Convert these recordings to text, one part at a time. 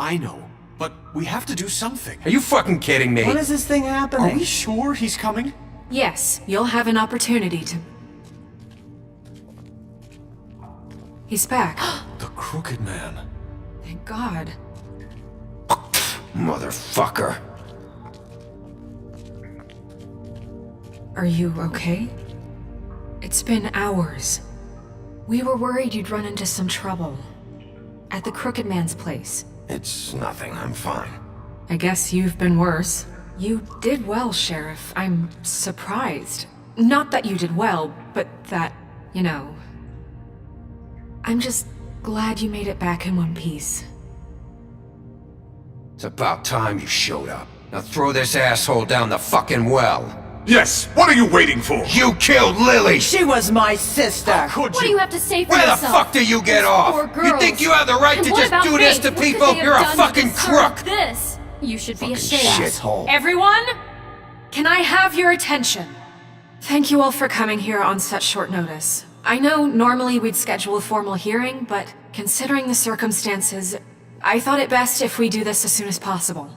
I know. But we have to do something. Are you fucking kidding me? When is this thing happening? Are we sure he's coming? Yes, you'll have an opportunity to... He's back. The Crooked Man. Thank God. Motherfucker. Are you okay? It's been hours. We were worried you'd run into some trouble. At the Crooked Man's place. It's nothing, I'm fine. I guess you've been worse. You did well, Sheriff. I'm surprised. Not that you did well, but that, you know... I'm just glad you made it back in one piece. It's about time you showed up. Now throw this asshole down the fucking well. Yes, what are you waiting for? You killed Lily! She was my sister! Could What do you have to say for Where the yourself? fuck do you get off? Poor You girls. think you have the right And to what just about do this Faith? to What could people? they have You're a done to fucking deserve crook! This. You should be ashamed. Shithole. Everyone? Can I have your attention? Thank you all for coming here on such short notice. I know normally we'd schedule a formal hearing, but considering the circumstances, I thought it best if we do this as soon as possible.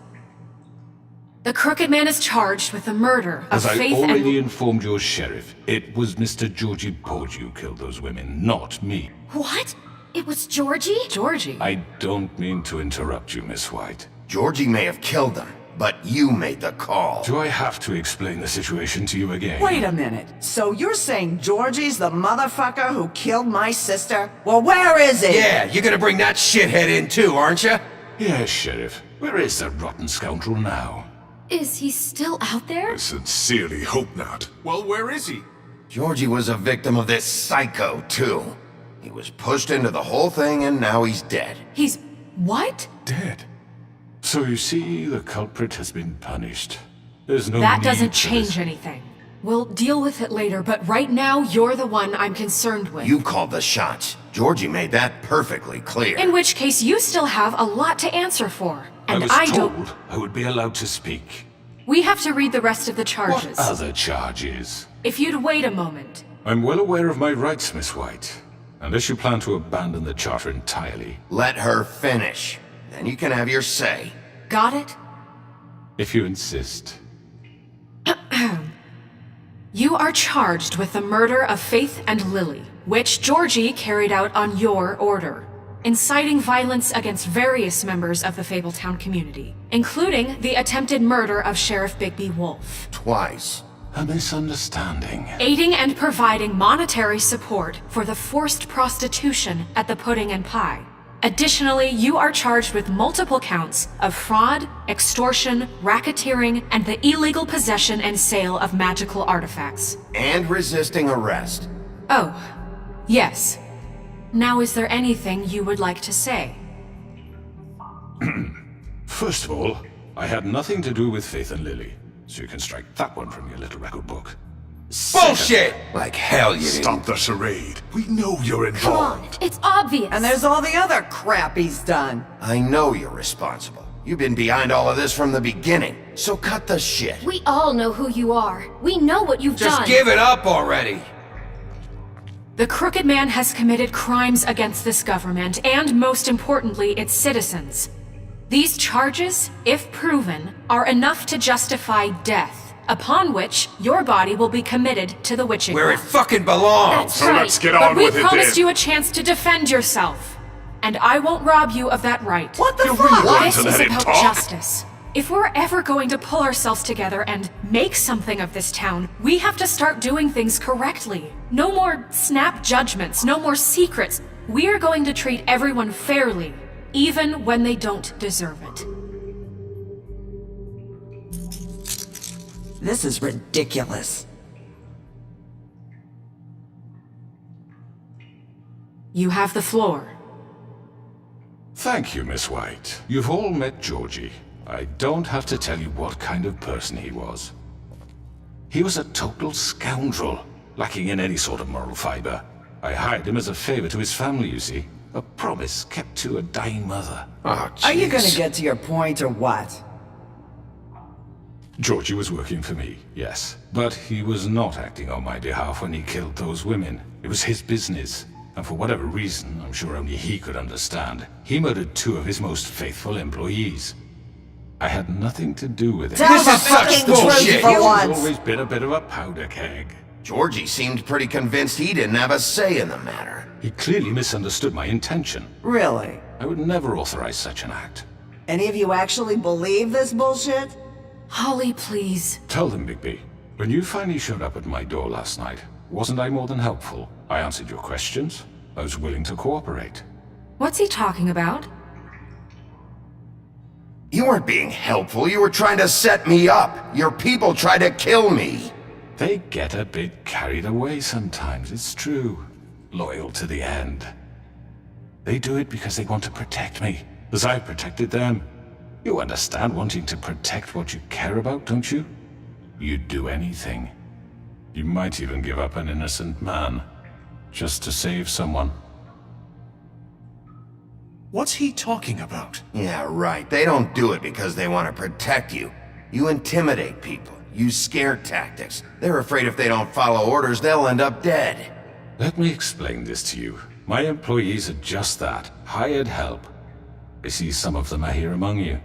The Crooked Man is charged with the murder of As I Faith already and... informed your sheriff, it was Mr. Georgie Porge who killed those women, not me. What? It was Georgie? Georgie? I don't mean to interrupt you, Miss White. Georgie may have killed them, but you made the call. Do I have to explain the situation to you again? Wait a minute. So you're saying Georgie's the motherfucker who killed my sister? Well, where is he? Yeah, you're gonna bring that shithead in too, aren't you? Yes, Sheriff. Where is that rotten scoundrel now? Is he still out there? I sincerely hope not. Well, where is he? Georgie was a victim of this psycho, too. He was pushed into the whole thing and now he's dead. He's... what? Dead. So you see, the culprit has been punished. There's no That need doesn't for change this. anything. We'll deal with it later, but right now, you're the one I'm concerned with. You called the shots. Georgie made that perfectly clear. In which case, you still have a lot to answer for. And I was don't... told I would be allowed to speak. We have to read the rest of the charges. What other charges? If you'd wait a moment. I'm well aware of my rights, Miss White. Unless you plan to abandon the charter entirely. Let her finish. Then you can have your say. Got it? If you insist. You are charged with the murder of Faith and Lily, which Georgie carried out on your order, inciting violence against various members of the Fabletown community, including the attempted murder of Sheriff Bigby Wolf. Twice. A misunderstanding. Aiding and providing monetary support for the forced prostitution at the Pudding and Pie. Additionally, you are charged with multiple counts of fraud, extortion, racketeering, and the illegal possession and sale of magical artifacts. And resisting arrest. Oh, yes. Now, is there anything you would like to say? First of all, I had nothing to do with Faith and Lily, so you can strike that one from your little record book. Bullshit! Like hell you Stop the charade. We know you're Come on, involved. it's obvious. And there's all the other crap he's done. I know you're responsible. You've been behind all of this from the beginning. So cut the shit. We all know who you are. We know what you've Just done. give it up already. The Crooked Man has committed crimes against this government and, most importantly, its citizens. These charges, if proven, are enough to justify death, upon which your body will be committed to the witching Where it well. fucking belongs. That's So right. let's get But on we with it promised then. you a chance to defend yourself, and I won't rob you of that right. What the You fuck? really want This to is let him about talk? justice. If we're ever going to pull ourselves together and make something of this town, we have to start doing things correctly. No more snap judgments, no more secrets. We are going to treat everyone fairly, even when they don't deserve it. This is ridiculous. You have the floor. Thank you, Miss White. You've all met Georgie. I don't have to tell you what kind of person he was. He was a total scoundrel, lacking in any sort of moral fiber. I hired him as a favor to his family, you see. A promise kept to a dying mother. Oh, jeez. Are you gonna get to your point or what? Georgie was working for me, yes. But he was not acting on my behalf when he killed those women. It was his business. And for whatever reason, I'm sure only he could understand, he murdered 2 of his most faithful employees. I had nothing to do with it. Tell This the is such fucking bullshit. truth for He's once! always been a bit of a powder keg. Georgie seemed pretty convinced he didn't have a say in the matter. He clearly misunderstood my intention. Really? I would never authorize such an act. Any of you actually believe this bullshit? Holly, please. Tell them, Bigby. When you finally showed up at my door last night, wasn't I more than helpful? I answered your questions. I was willing to cooperate. What's he talking about? You weren't being helpful, you were trying to set me up. Your people tried to kill me. They get a bit carried away sometimes, it's true. Loyal to the end. They do it because they want to protect me, as I protected them. You understand wanting to protect what you care about, don't you? You'd do anything. You might even give up an innocent man, just to save someone. What's he talking about? Yeah, right. They don't do it because they want to protect you. You intimidate people, use scare tactics. They're afraid if they don't follow orders, they'll end up dead. Let me explain this to you. My employees are just that, hired help. I see some of them are here among you.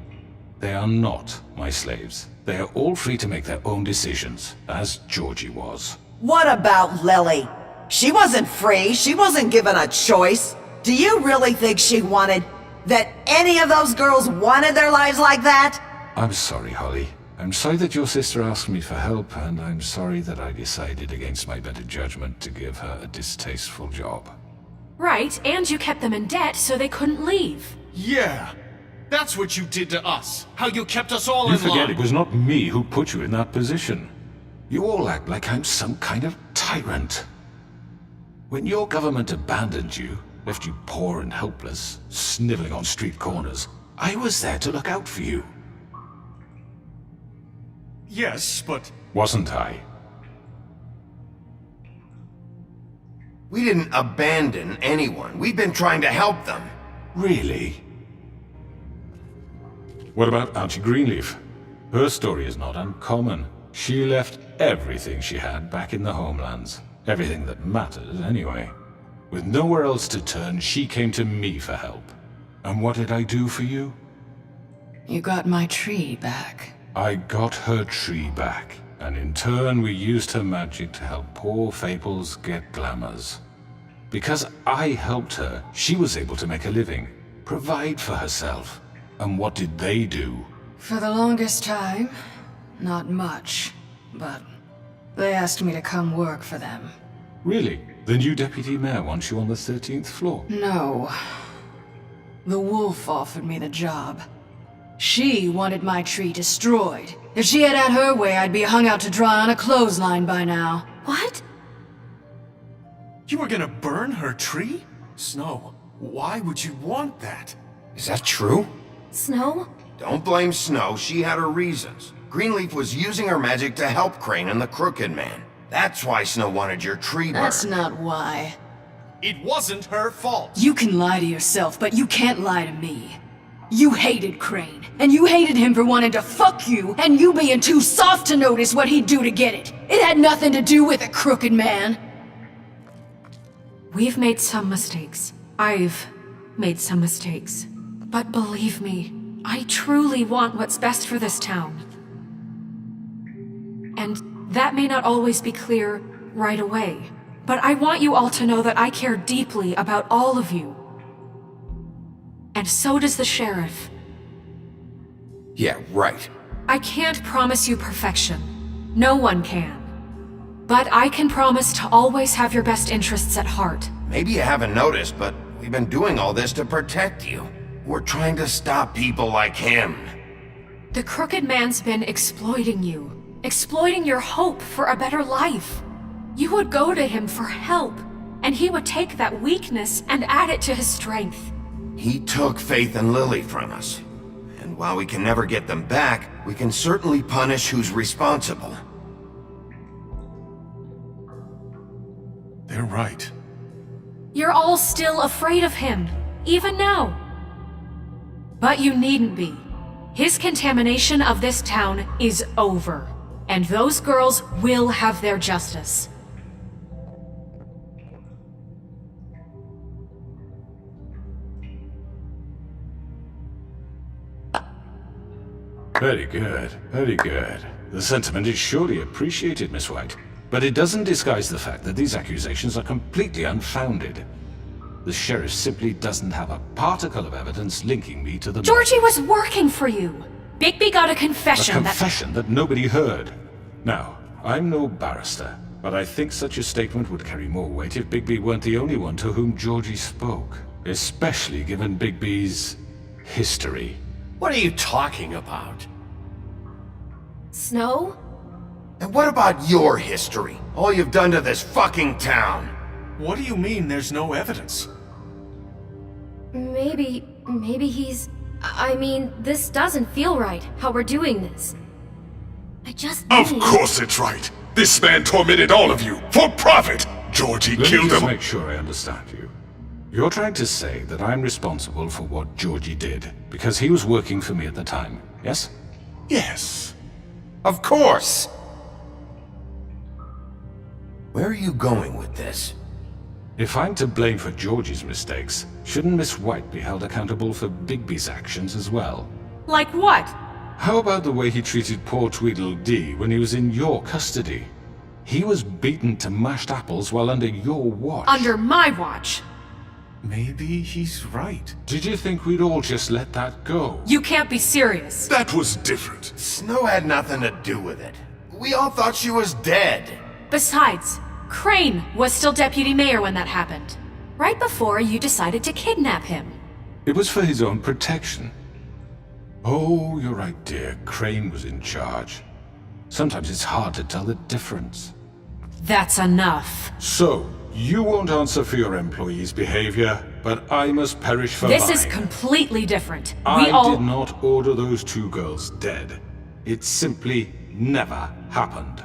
They are not my slaves. They are all free to make their own decisions, as Georgie was. What about Lily? She wasn't free, she wasn't given a choice. Do you really think she wanted... that any of those girls wanted their lives like that? I'm sorry, Holly. I'm sorry that your sister asked me for help, and I'm sorry that I decided against my better judgment to give her a distasteful job. Right, and you kept them in debt so they couldn't leave. Yeah. That's what you did to us. How you kept us all You in forget line. it was not me who put you in that position. You all act like I'm some kind of tyrant. When your government abandoned you, left you poor and helpless, sniveling on street corners, I was there to look out for you. Yes, but... Wasn't I? We didn't abandon anyone. We've been trying to help them. Really? What about Auntie Greenleaf? Her story is not uncommon. She left everything she had back in the homelands. Everything that matters, anyway. With nowhere else to turn, she came to me for help. And what did I do for you? You got my tree back. I got her tree back, and in turn we used her magic to help poor Fables get glamours. Because I helped her, she was able to make a living, provide for herself. And what did they do? For the longest time, not much, but they asked me to come work for them. Really? The new deputy mayor wants you on the 13th floor? No. The wolf offered me the job. She wanted my tree destroyed. If she had had her way, I'd be hung out to dry on a clothesline by now. What? You were gonna burn her tree? Snow, why would you want that? Is that true? Snow? Don't blame Snow, she had her reasons. Greenleaf was using her magic to help Crane and the Crooked Man. That's why Snow wanted your tree burned. That's not why. It wasn't her fault. You can lie to yourself, but you can't lie to me. You hated Crane, and you hated him for wanting to fuck you, and you being too soft to notice what he'd do to get it. It had nothing to do with a Crooked Man. We've made some mistakes. I've made some mistakes. But believe me, I truly want what's best for this town. And that may not always be clear right away. But I want you all to know that I care deeply about all of you. And so does the sheriff. Yeah, right. I can't promise you perfection. No one can. But I can promise to always have your best interests at heart. Maybe you haven't noticed, but we've been doing all this to protect you. We're trying to stop people like him. The Crooked Man's been exploiting you. Exploiting your hope for a better life. You would go to him for help, and he would take that weakness and add it to his strength. He took Faith and Lily from us. And while we can never get them back, we can certainly punish who's responsible. They're right. You're all still afraid of him, even now. But you needn't be. His contamination of this town is over, and those girls will have their justice. Very good, very good. The sentiment is surely appreciated, Miss White. But it doesn't disguise the fact that these accusations are completely unfounded. The sheriff simply doesn't have a particle of evidence linking me to the... Georgie was working for you! Bigby got a confession A confession that nobody heard. Now, I'm no barrister, but I think such a statement would carry more weight if Bigby weren't the only one to whom Georgie spoke. Especially given Bigby's... history. What are you talking about? Snow? And what about your history? All you've done to this fucking town? What do you mean there's no evidence? Maybe he's... I mean, this doesn't feel right, how we're doing this. I just Of need... course it's right. This man tormented all of you, for profit! Georgie Let me killed just him. make sure I understand you. You're trying to say that I'm responsible for what Georgie did, because he was working for me at the time, yes? Yes. Of course! Where are you going with this? If I'm to blame for Georgie's mistakes, shouldn't Miss White be held accountable for Bigby's actions as well? Like what? How about the way he treated poor Tweedledee when he was in your custody? He was beaten to mashed apples while under your watch. Under my watch. Maybe he's right. Did you think we'd all just let that go? You can't be serious. That was different. Snow had nothing to do with it. We all thought she was dead. Besides, Crane was still deputy mayor when that happened. Right before you decided to kidnap him. It was for his own protection. Oh, you're right, dear. Crane was in charge. Sometimes it's hard to tell the difference. That's enough. So, you won't answer for your employees' behavior, but I must perish for This mine. is completely different. I did not order those two girls dead. It simply never happened.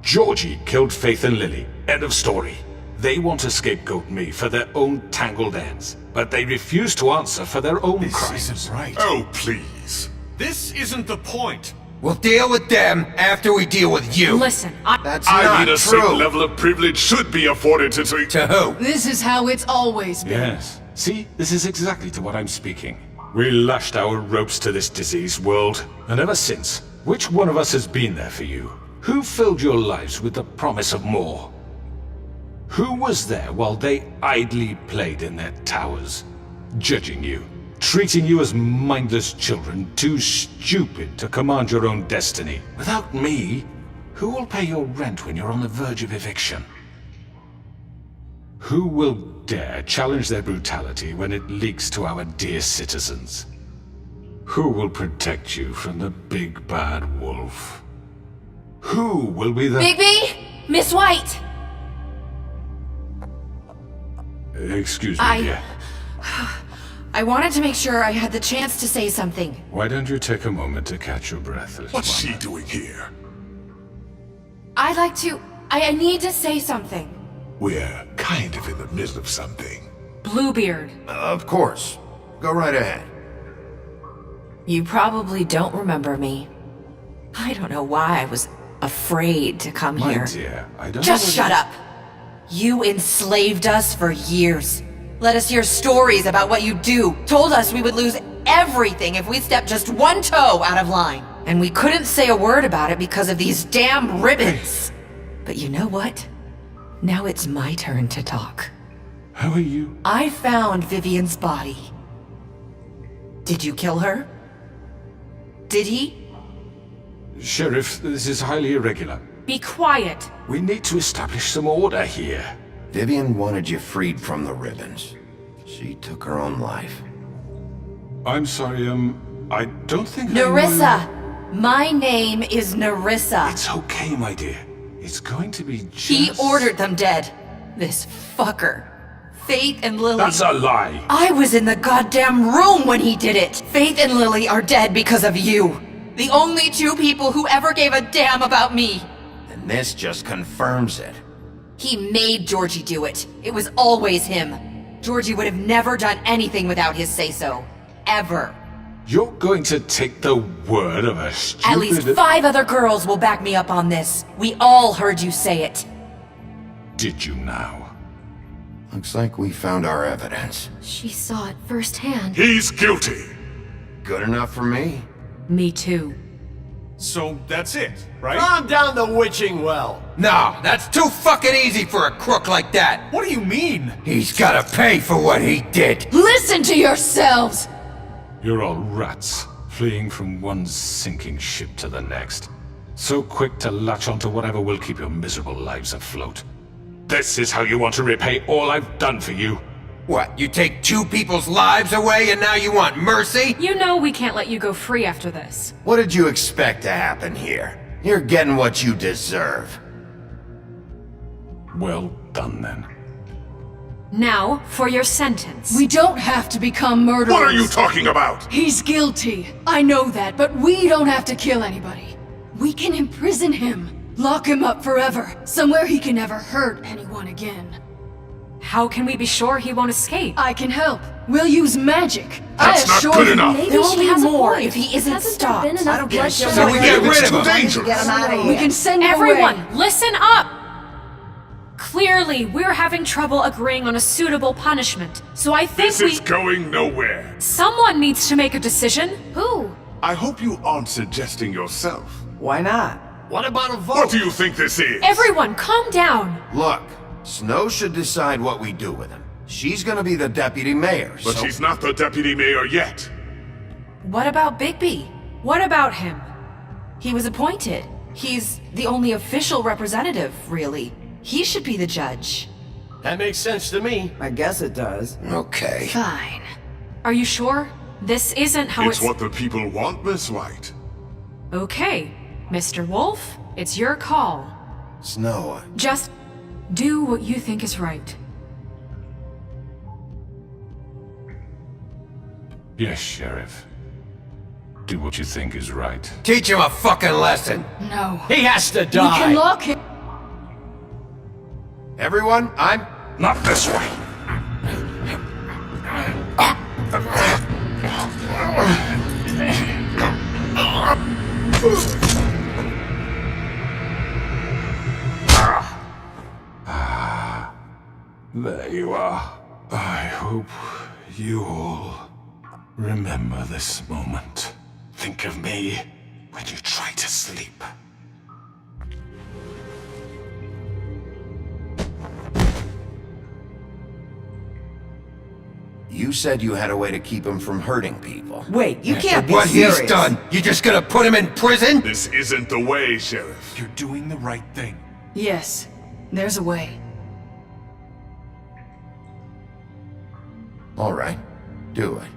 Georgie killed Faith and Lily. End of story. They want to scapegoat me for their own tangled ends, but they refuse to answer for their own This crimes. isn't right. Oh, please. This isn't the point. We'll deal with them after we deal with you. Listen, That's I not mean, a true. certain level of privilege should be afforded to... To who? This is how it's always been. Yes. See, this is exactly to what I'm speaking. We lashed our ropes to this diseased world, and ever since, which one of us has been there for you? Who filled your lives with the promise of more? Who was there while they idly played in their towers, judging you, treating you as mindless children, too stupid to command your own destiny? Without me, who will pay your rent when you're on the verge of eviction? Who will dare challenge their brutality when it leaks to our dear citizens? Who will protect you from the big bad wolf? Who will be the... Bigby? Miss White! Excuse me, dear. I wanted to make sure I had the chance to say something. Why don't you take a moment to catch your breath, little What's she one? doing here? I'd like to... I need to say something. We're kind of in the middle of something. Bluebeard. Of course. Go right ahead. You probably don't remember me. I don't know why I was afraid to come My here. dear, I don't Just know shut up! You enslaved us for years. Let us hear stories about what you do. Told us we would lose everything if we stepped just one toe out of line. And we couldn't say a word about it because of these damn ribbons. But you know what? Now it's my turn to talk. How are you? I found Vivian's body. Did you kill her? Did he? Sheriff, this is highly irregular. Be quiet. We need to establish some order here. Vivian wanted you freed from the ribbons. She took her own life. I'm sorry, I don't think I Nerissa! know- My name is Nerissa. It's okay, my dear. It's going to be just... He ordered them dead. This fucker. Faith and Lily. That's a lie! I was in the goddamn room when he did it! Faith and Lily are dead because of you! The only two people who ever gave a damn about me! And this just confirms it. He made Georgie do it. It was always him. Georgie would have never done anything without his say-so. Ever. You're going to take the word of a stupid... At least 5 other girls will back me up on this. We all heard you say it. Did you now? Looks like we found our evidence. She saw it firsthand. He's guilty. Good enough for me. Me too. So that's it, right? Calm down the witching well. No, that's too fucking easy for a crook like that. What do you mean? He's gotta pay for what he did. Listen to yourselves! You're all rats, fleeing from one sinking ship to the next. So quick to latch onto whatever will keep your miserable lives afloat. This is how you want to repay all I've done for you? What, you take two people's lives away and now you want mercy? You know we can't let you go free after this. What did you expect to happen here? You're getting what you deserve. Well done, then. Now, for your sentence. We don't have to become murderers. What are you talking about? He's guilty. I know that, but we don't have to kill anybody. We can imprison him. Lock him up forever. Somewhere he can never hurt anyone again. How can we be sure he won't escape? I can help. We'll use magic. That's not good enough. Maybe There will she be has more a point. if he isn't Hasn't stopped. there been enough bloodshed? So we get rid of him. Dangerous. Get him out of We here. can send him Everyone, away. listen up! Clearly, we're having trouble agreeing on a suitable punishment, so I think This is going nowhere. Someone needs to make a decision. Who? I hope you aren't suggesting yourself. Why not? What about a vote? What do you think this is? Everyone, calm down. Look, Snow should decide what we do with him. She's gonna be the deputy mayor, But so... she's not the deputy mayor yet. What about Bigby? What about him? He was appointed. He's the only official representative, really. He should be the judge. That makes sense to me. I guess it does. Okay. Fine. Are you sure? This isn't how It's what the people want, Miss White. Okay, Mr. Wolf, it's your call. Snow, Just do what you think is right. Yes, Sheriff. Do what you think is right. teach him a fucking lesson. No. He has to We die. can lock him. Everyone, I'm... Not this way! There you are. I hope you all remember this moment. Think of me when you try to sleep. You said you had a way to keep him from hurting people. Wait, you can't be What serious. he's done, you just gonna put him in prison? This isn't the way, Sheriff. You're doing the right thing. Yes, there's a way. All right, do it.